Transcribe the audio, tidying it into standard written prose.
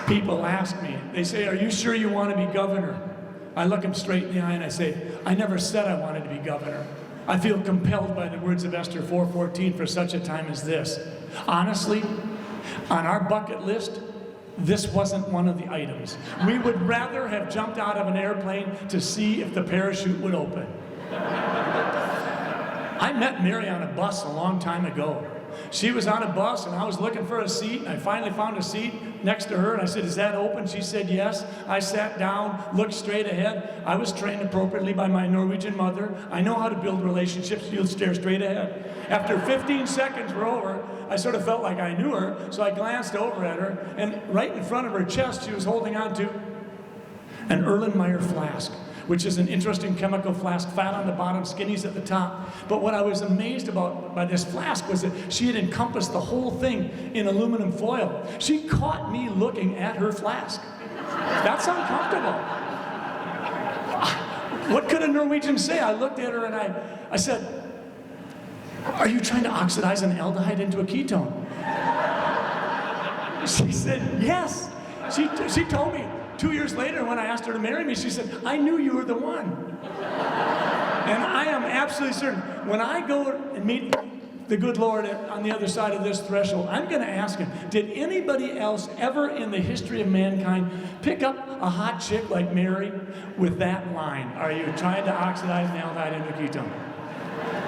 People ask me, they say, are you sure you want to be governor? I look them straight in the eye and I say, I never said I wanted to be governor. I feel compelled by the words of Esther 4:14 for such a time as this. Honestly, on our bucket list, this wasn't one of the items. We would rather have jumped out of an airplane to see if the parachute would open. I met Mary on a bus a long time ago. She was on a bus and I was looking for a seat, and I finally found a seat next to her and I said, is that open? She said yes. I sat down, looked straight ahead. I was trained appropriately by my Norwegian mother. I know how to build relationships. You'll stare straight ahead. After 15 seconds were over, I sort of felt like I knew her, so I glanced over at her, and right in front of her chest she was holding on to an Erlenmeyer flask, which is an interesting chemical flask, fat on the bottom, skinnies at the top. But what I was amazed about by this flask was that she had encompassed the whole thing in aluminum foil. She caught me looking at her flask. That's uncomfortable. What could a Norwegian say? I looked at her and I said, are you trying to oxidize an aldehyde into a ketone? She said, yes. She told me 2 years later when I asked her to marry me, she said, I knew you were the one. And I am absolutely certain, when I go and meet the good Lord on the other side of this threshold, I'm going to ask him, did anybody else ever in the history of mankind pick up a hot chick like Mary with that line? Are you trying to oxidize an aldehyde into a ketone?